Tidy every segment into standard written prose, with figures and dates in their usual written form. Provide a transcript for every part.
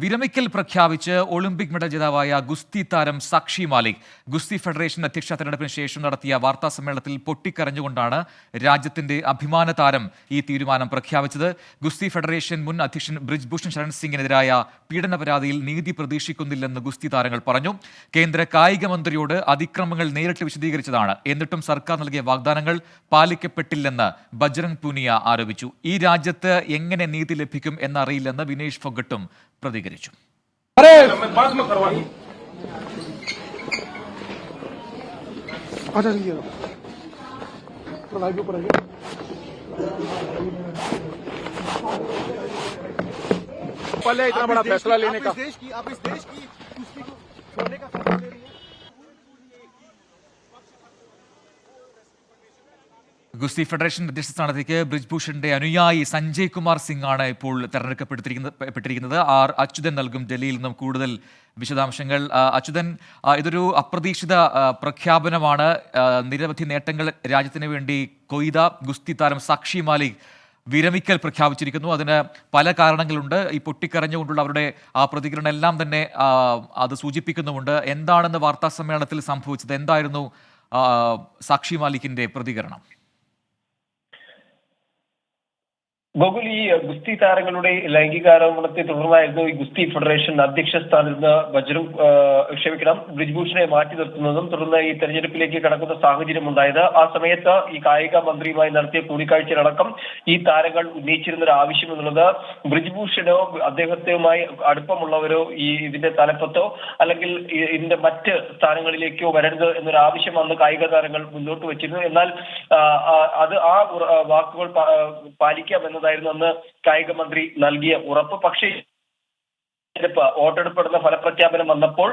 വിരമിക്കൽ പ്രഖ്യാപിച്ച് Olympic medal ജേതാവായ ഗുസ്തി താരം സാക്ഷി മാലിക് ഗുസ്തി ഫെഡറേഷൻ അധ്യക്ഷ തെരഞ്ഞെടുപ്പിന് ശേഷം നടത്തിയ വാർത്താ സമ്മേളനത്തിൽ പൊട്ടിക്കരഞ്ഞുകൊണ്ടാണ് രാജ്യത്തിന്റെ അഭിമാന താരം ഈ തീരുമാനം പ്രഖ്യാപിച്ചത്. ഗുസ്തി ഫെഡറേഷൻ മുൻ അധ്യക്ഷൻ ബ്രിജ്ഭൂഷൺ ശരൺ സിംഗിനെതിരായ പീഡന പരാതിയിൽ നീതി പ്രതീക്ഷിക്കുന്നില്ലെന്ന് ഗുസ്തി താരങ്ങൾ പറഞ്ഞു. കേന്ദ്ര കായിക മന്ത്രിയോട് അതിക്രമങ്ങൾ നേരിട്ട് വിശദീകരിച്ചതാണ്, എന്നിട്ടും സർക്കാർ നൽകിയ വാഗ്ദാനങ്ങൾ പാലിക്കപ്പെട്ടില്ലെന്ന് ബജ്രംഗ് പൂനിയ ആരോപിച്ചു. ഈ രാജ്യത്ത് എങ്ങനെ നീതി ലഭിക്കും എന്നറിയില്ലെന്ന് വിനേഷ് ഫോഗട്ടും പ്രതികരിച്ചു. पहले इतना बड़ा फैसला लेने का ഗുസ്തി ഫെഡറേഷൻ അധ്യക്ഷ സ്ഥാനത്തേക്ക് ബ്രിജ്ഭൂഷന്റെ അനുയായി സഞ്ജയ് കുമാർ സിംഗ് ആണ് ഇപ്പോൾ തെരഞ്ഞെടുക്കപ്പെട്ടിരിക്കുന്നത്. ആർ അച്യുതൻ നൽകും ഡൽഹിയിൽ നിന്നും കൂടുതൽ വിശദാംശങ്ങൾ. അച്യുതൻ, ഇതൊരു അപ്രതീക്ഷിത പ്രഖ്യാപനമാണ്. നിരവധി നേട്ടങ്ങൾ രാജ്യത്തിന് വേണ്ടി കൊയ്ത ഗുസ്തി താരം സാക്ഷി മാലിക് വിരമിക്കൽ പ്രഖ്യാപിച്ചിരിക്കുന്നു. അതിന് പല കാരണങ്ങളുണ്ട്. ഈ പൊട്ടിക്കരഞ്ഞുകൊണ്ടുള്ള അവരുടെ ആ പ്രതികരണം എല്ലാം തന്നെ അത് സൂചിപ്പിക്കുന്നുമുണ്ട്. എന്താണെന്ന് വാർത്താ സമ്മേളനത്തിൽ സംഭവിച്ചത്? എന്തായിരുന്നു സാക്ഷി മാലിക്കിന്റെ പ്രതികരണം? ഗോകുൽ, ഈ ഗുസ്തി താരങ്ങളുടെ ലൈംഗികാരോപണത്തെ തുടർന്നായിരുന്നു ഈ ഗുസ്തി ഫെഡറേഷൻ അധ്യക്ഷ സ്ഥാനത്ത് നിന്ന് ബ്രിജ്ഭൂഷണെ മാറ്റി നിർത്തുന്നതും തുടർന്ന് ഈ തെരഞ്ഞെടുപ്പിലേക്ക് കടക്കുന്ന സാഹചര്യം ഉണ്ടായത്. ആ സമയത്ത് ഈ കായിക മന്ത്രിയുമായി നടത്തിയ കൂടിക്കാഴ്ചയിലടക്കം ഈ താരങ്ങൾ ഉന്നയിച്ചിരുന്ന ഒരു ആവശ്യം എന്നുള്ളത് ബ്രിജ്ഭൂഷണോ അദ്ദേഹവുമായി അടുപ്പമുള്ളവരോ ഈ ഇതിന്റെ തലപ്പത്തോ അല്ലെങ്കിൽ ഇതിന്റെ മറ്റ് സ്ഥാനങ്ങളിലേക്കോ വരരുത് എന്നൊരു ആവശ്യം അന്ന് കായിക താരങ്ങൾ മുന്നോട്ട് വെച്ചിരുന്നു. എന്നാൽ അത് ആ വാക്കുകൾ പാലിക്കാമെന്ന് ായിരുന്നു അന്ന് കായിക മന്ത്രി നൽകിയ ഉറപ്പ്. പക്ഷേ വോട്ടെടുപ്പെടുന്ന ഫലപ്രഖ്യാപനം വന്നപ്പോൾ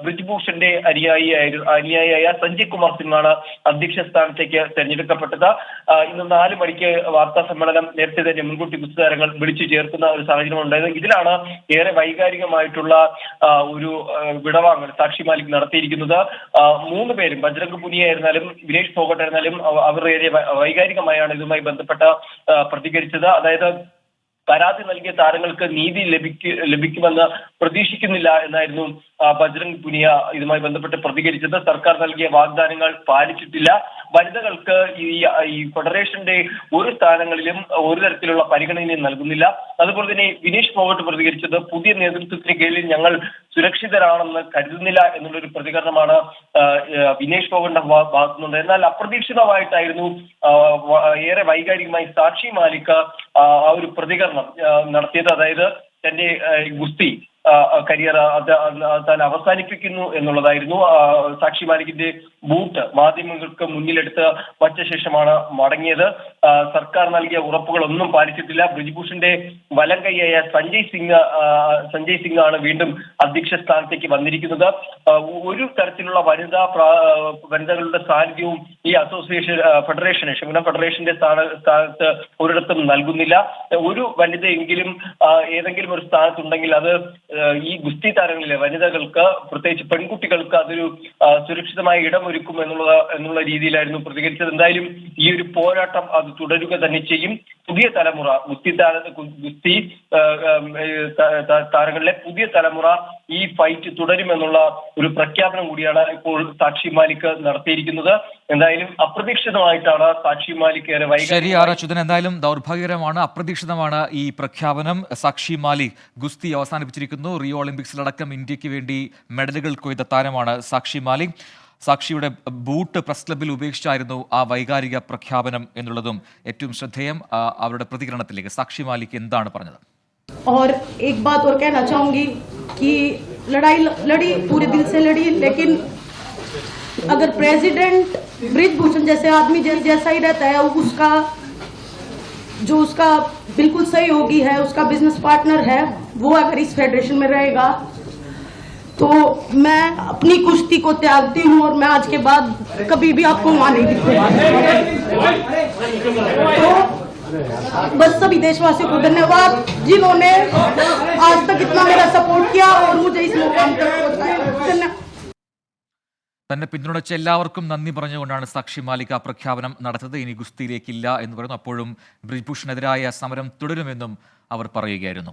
ബ്രിജ്ഭൂഷന്റെ അനുയായിയായ സഞ്ജയ് കുമാർ സിംഗ് ആണ് അധ്യക്ഷ സ്ഥാനത്തേക്ക് തെരഞ്ഞെടുക്കപ്പെട്ടത്. ഇന്ന് 4 മണിക്ക് വാർത്താ സമ്മേളനം നേരത്തെ തന്നെ മുൻകൂട്ടി ഗുസ്തി താരങ്ങൾ വിളിച്ചു ചേർക്കുന്ന ഒരു സാഹചര്യം ഉണ്ടായത്. ഇതിലാണ് ഏറെ വൈകാരികമായിട്ടുള്ള ഒരു വിടവാങ്ങൽ സാക്ഷി മാലിക് നടത്തിയിരിക്കുന്നത്. 3 പേരും, ബജ്രംഗ് പൂനിയ ആയിരുന്നാലും വിനേഷ് ഫോഗട്ട് ആയിരുന്നാലും, അവർ ഏറെ വൈകാരികമായാണ് ഇതുമായി ബന്ധപ്പെട്ട പ്രതികരിച്ചത്. അതായത് പരാതി നൽകിയ താരങ്ങൾക്ക് നീതി ലഭിക്കുമെന്ന് പ്രതീക്ഷിക്കുന്നില്ല എന്നായിരുന്നു ബജ്രംഗ് പൂനിയ ഇതുമായി ബന്ധപ്പെട്ട് പ്രതികരിച്ചത്. സർക്കാർ നൽകിയ വാഗ്ദാനങ്ങൾ പാലിച്ചിട്ടില്ല. വനിതകൾക്ക് ഈ ഫെഡറേഷന്റെ ഒരു സ്ഥാനങ്ങളിലും ഒരു തരത്തിലുള്ള പരിഗണനയും നൽകുന്നില്ല. അതുപോലെ തന്നെ വിനേഷ് ഫോഗട്ട് പ്രതികരിച്ചത് പുതിയ നേതൃത്വത്തിന് കീഴിൽ ഞങ്ങൾ സുരക്ഷിതരാണെന്ന് കരുതുന്നില്ല എന്നുള്ളൊരു പ്രതികരണമാണ് വിനേഷ് ഫോഗട്ടിന്റെ ഭാഗത്തുനിന്നുണ്ട്. എന്നാൽ അപ്രതീക്ഷിതമായിട്ടായിരുന്നു ഏറെ വൈകാരികമായി സാക്ഷി മാലിക് ആ ഒരു പ്രതികരണം നടത്തിയത്. അതായത് തന്റെ ഗുസ്തി കരിയർ താൻ അവസാനിപ്പിക്കുന്നു എന്നുള്ളതായിരുന്നു. സാക്ഷി മാലിക്കിന്റെ ബൂട്ട് മാധ്യമങ്ങൾക്ക് മുന്നിലെടുത്ത് വച്ച ശേഷമാണ് മടങ്ങിയത്. സർക്കാർ നൽകിയ ഉറപ്പുകളൊന്നും പാലിച്ചിട്ടില്ല. ബ്രിജ്ഭൂഷന്റെ വലം കൈയായ സഞ്ജയ് സിംഗ് ആണ് വീണ്ടും അധ്യക്ഷ സ്ഥാനത്തേക്ക് വന്നിരിക്കുന്നത്. ഒരു തരത്തിലുള്ള വനിതകളുടെ സാന്നിധ്യവും ഈ ഫെഡറേഷന്റെ സ്ഥാനത്ത് ഒരിടത്തും നൽകുന്നില്ല. ഒരു വനിതയെങ്കിലും ഏതെങ്കിലും ഒരു സ്ഥാനത്തുണ്ടെങ്കിൽ അത് ഈ ഗുസ്തി താരങ്ങളിലെ വനിതകൾക്ക്, പ്രത്യേകിച്ച് പെൺകുട്ടികൾക്ക് അതൊരു സുരക്ഷിതമായ ഇടമൊരുക്കും എന്നുള്ള രീതിയിലായിരുന്നു പ്രതികരിച്ചത്. എന്തായാലും ഈ ഒരു പോരാട്ടം അത് തുടരുക തന്നെ ചെയ്യും. പുതിയ തലമുറ ഗുസ്തി താരങ്ങളിലെ പുതിയ തലമുറ ഈ ഫൈറ്റ് തുടരുമെന്നുള്ള ഒരു പ്രഖ്യാപനം കൂടിയാണ് ഇപ്പോൾ സാക്ഷി മാലിക് നടത്തിയിരിക്കുന്നത്. എന്തായാലും അപ്രതീക്ഷിതമായിട്ടാണ് സാക്ഷി മാലിക് ശരി അച്യുതൻ, എന്തായാലും ദൗർഭാഗ്യകരമാണ്, അപ്രതീക്ഷിതമാണ് ഈ പ്രഖ്യാപനം. സാക്ഷി മാലിക് ഗുസ്തി അവസാനിപ്പിച്ചിരിക്കുന്നു. റിയോ ഒളിമ്പിക്സിലടക്കം ഇന്ത്യക്ക് വേണ്ടി മെഡലുകൾ കൊയ്ത താരമാണ് സാക്ഷി മാലിക്. സാക്ഷിയുടെ ബൂട്ട് പ്രസ് ക്ലബിൽ ഉപേക്ഷിച്ചായിരുന്നു ആ വൈകാരിക പ്രഖ്യാപനം എന്നുള്ളതും ഏറ്റവും ശ്രദ്ധേയം. അവരുടെ പ്രതികരണത്തിലേക്ക് സാക്ഷി മാലിക് എന്താണ് പറഞ്ഞത്? और एक बात और कहना चाहूंगी कि लड़ाई लड़ी, पूरे दिल से लड़ी, लेकिन अगर प्रेसिडेंट ब्रिजभूषण जैसे आदमी जैसा ही रहता है, उसका बिल्कुल सहयोगी है, उसका बिजनेस पार्टनर है, वो अगर इस फेडरेशन में रहेगा तो मैं अपनी कुश्ती को त्यागती हूँ और मैं आज के बाद कभी भी आपको वहां नहीं दिखूंगा। तो बस सभी देशवासियों को धन्यवाद जिन्होंने आज तक इतना मेरा सपोर्ट किया और मुझे इस मुकाम तक पहुंचाया। തന്നെ പിന്തുണച്ച എല്ലാവർക്കും നന്ദി പറഞ്ഞുകൊണ്ടാണ് സാക്ഷി മാലിക് ആ പ്രഖ്യാപനം നടത്തിയത്. ഇനി ഗുസ്തിയിലേക്കില്ല എന്ന് പറയുന്നു. അപ്പോഴും ബ്രിജ്ഭൂഷണെതിരായ സമരം തുടരുമെന്നും അവർ പറയുകയായിരുന്നു.